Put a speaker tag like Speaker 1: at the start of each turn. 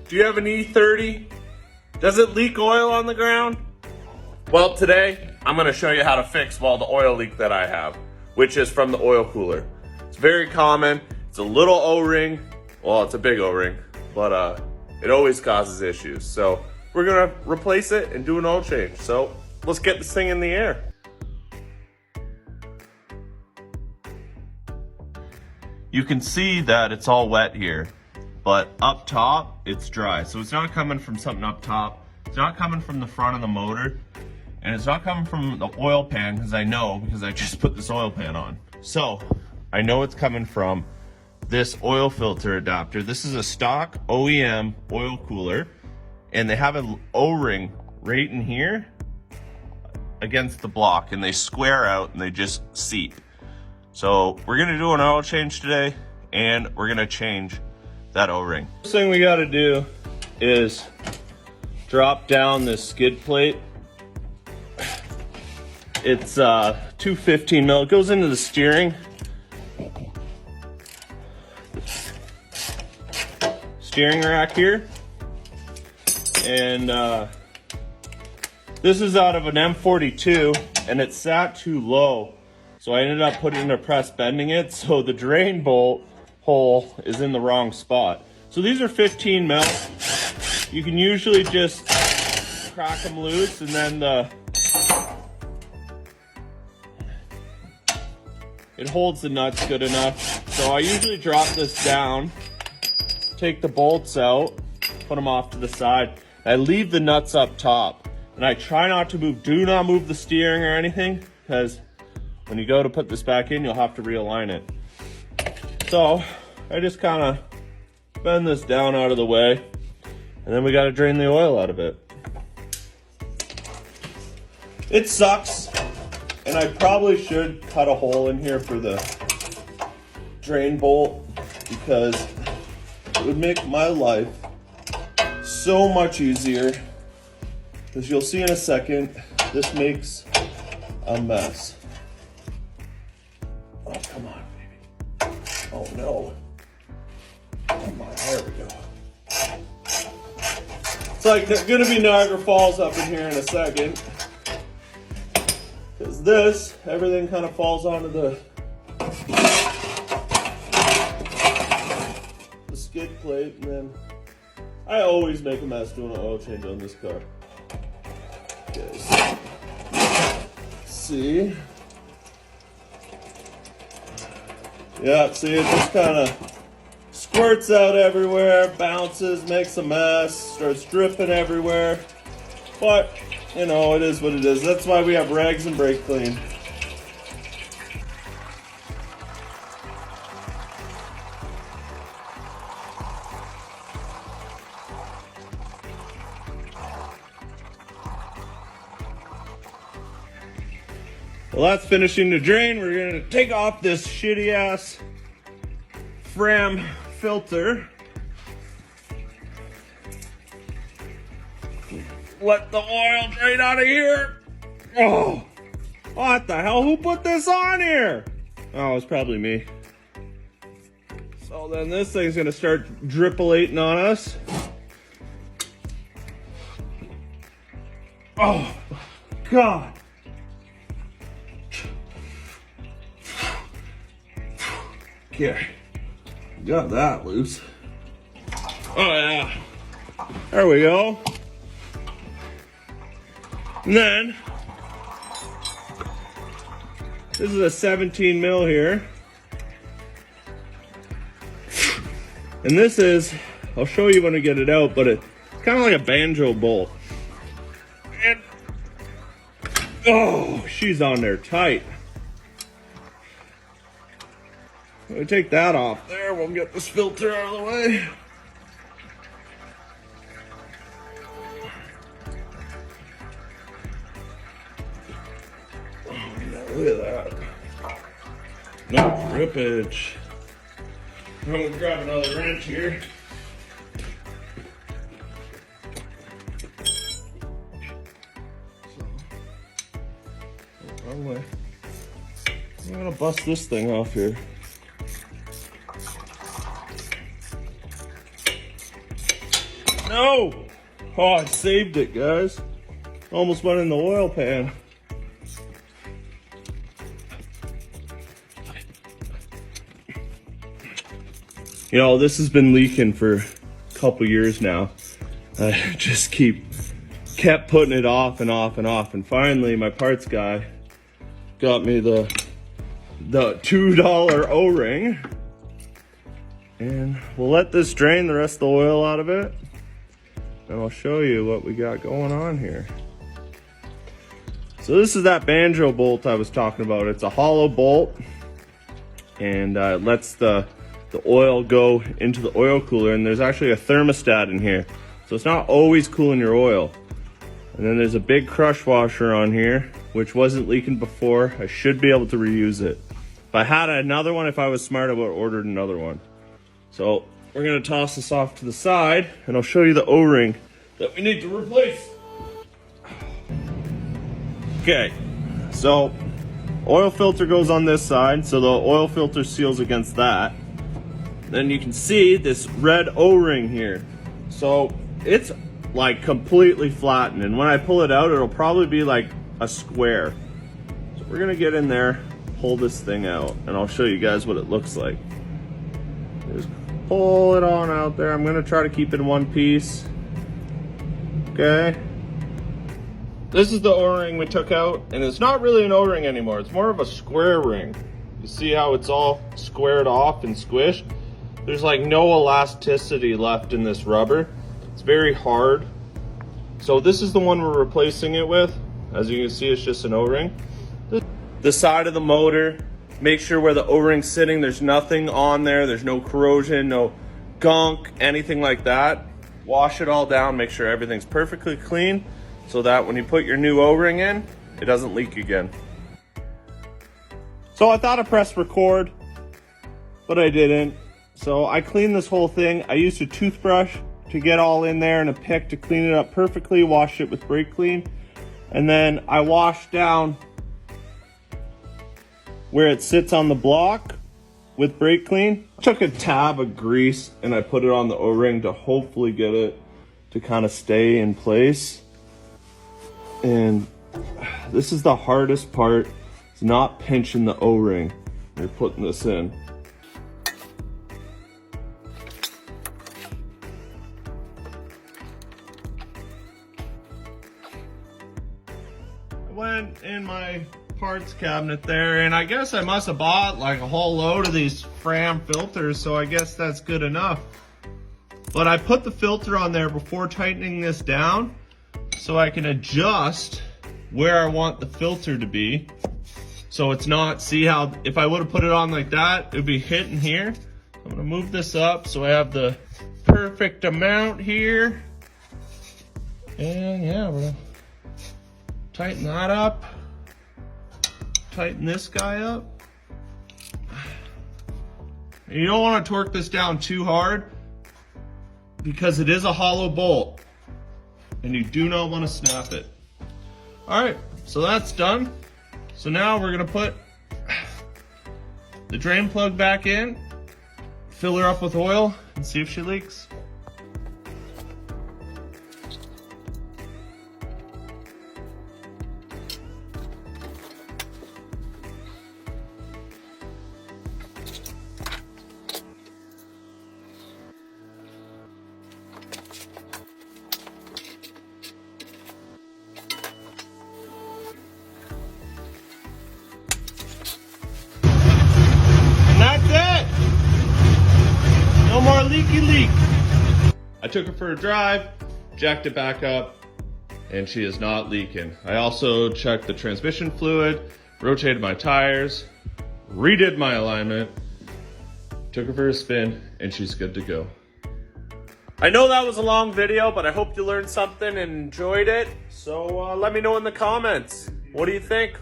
Speaker 1: Do you have an E30? Does it leak oil on the ground? Well, today I'm going to show you how to fix the oil leak that I have, which is from the oil cooler. It's very common. It's a little O-ring. Well, it's a big O-ring, but it always causes issues. So we're going to replace it and do an oil change. So let's get this thing in the air. You can see that it's all wet here, but up top it's dry. So it's not coming from something up top. It's not coming from the front of the motor, and it's not coming from the oil pan, because I just put this oil pan on. So I know it's coming from this oil filter adapter. This is a stock OEM oil cooler, and they have an O-ring right in here against the block, and they square out and they just seep. So we're gonna do an oil change today, and we're gonna change that O-ring. First thing we gotta do is drop down this skid plate. It's 215 mil. It goes into the steering rack here, and this is out of an M42, and it sat too low. So I ended up putting a press bending it, so the drain bolt hole is in the wrong spot. So these are 15 mil. You can usually just crack them loose, and then it holds the nuts good enough. So I usually drop this down, take the bolts out, put them off to the side. I leave the nuts up top, and I try not to move. Do not move the steering or anything, because when you go to put this back in, you'll have to realign it. So I just kind of bend this down out of the way, and then we got to drain the oil out of it. It sucks, and I probably should cut a hole in here for the drain bolt, because it would make my life so much easier. Because you'll see in a second, this makes a mess. Oh, come on, baby. Oh, no. Come on, there we go. It's like there's gonna be Niagara Falls up in here in a second. Because this, everything kind of falls onto the skid plate, and then I always make a mess doing an oil change on this car. Okay, so, see? Yeah, see, it just kind of squirts out everywhere, bounces, makes a mess, starts dripping everywhere. But, you know, it is what it is. That's why we have rags and brake clean. Well, that's finishing the drain. We're gonna take off this shitty ass Fram filter. Let the oil drain out of here. Oh, what the hell? Who put this on here? Oh, it's probably me. So then this thing's gonna start drippolating on us. Oh, God. Here, got that loose. Oh yeah, there we go. And then, this is a 17 mil here. And this is, I'll show you when I get it out, but it's kind of like a banjo bolt. And, oh, she's on there tight. We take that off there, we'll get this filter out of the way. Oh, yeah, look at that. No drippage. I'm gonna grab another wrench here. Wrong way. I'm gonna bust this thing off here. No! Oh, I saved it, guys. Almost went in the oil pan. You know, this has been leaking for a couple years now. I just kept putting it off and off and off, and finally my parts guy got me the $2 O-ring, and we'll let this drain the rest of the oil out of it, and I'll show you what we got going on here. So this is that banjo bolt I was talking about. It's a hollow bolt, and it lets the oil go into the oil cooler, and there's actually a thermostat in here, so it's not always cooling your oil. And then there's a big crush washer on here, which wasn't leaking before. I should be able to reuse it. If I had another one, if I was smart, I would have ordered another one. So we're gonna toss this off to the side, and I'll show you the O-ring that we need to replace. Okay, so oil filter goes on this side, so the oil filter seals against that. Then you can see this red O-ring here. So it's like completely flattened, and when I pull it out, it'll probably be like a square. So we're gonna get in there, pull this thing out, and I'll show you guys what it looks like. Just pull it on out there. I'm gonna try to keep it in one piece. Okay. This is the O-ring we took out, and it's not really an O-ring anymore. It's more of a square ring. You see how it's all squared off and squished? There's like no elasticity left in this rubber. It's very hard. So this is the one we're replacing it with. As you can see, it's just an O-ring. The side of the motor, make sure where the O-ring's sitting, there's nothing on there. There's no corrosion, no gunk, anything like that. Wash it all down, make sure everything's perfectly clean, so that when you put your new O-ring in, it doesn't leak again. So I thought I pressed record, but I didn't. So I cleaned this whole thing. I used a toothbrush to get all in there and a pick to clean it up perfectly, washed it with brake clean. And then I washed down where it sits on the block with brake clean. I took a tab of grease and I put it on the O-ring to hopefully get it to kind of stay in place. And this is the hardest part. It's not pinching the O-ring. You're putting this in. Went in my parts cabinet there, and I guess I must have bought like a whole load of these Fram filters, so I guess that's good enough. But I put the filter on there before tightening this down so I can adjust where I want the filter to be. So it's not, see how if I would have put it on like that, it would be hitting here. I'm gonna move this up so I have the perfect amount here. And yeah, we're gonna tighten that up. Tighten this guy up. And you don't want to torque this down too hard because it is a hollow bolt and you do not want to snap it. All right, so that's done. So now we're gonna put the drain plug back in, fill her up with oil, and see if she leaks. Leaky leak. I took her for a drive, jacked it back up, and she is not leaking. I also checked the transmission fluid, rotated my tires, redid my alignment, took her for a spin, and she's good to go. I know that was a long video, but I hope you learned something and enjoyed it. So let me know in the comments. What do you think?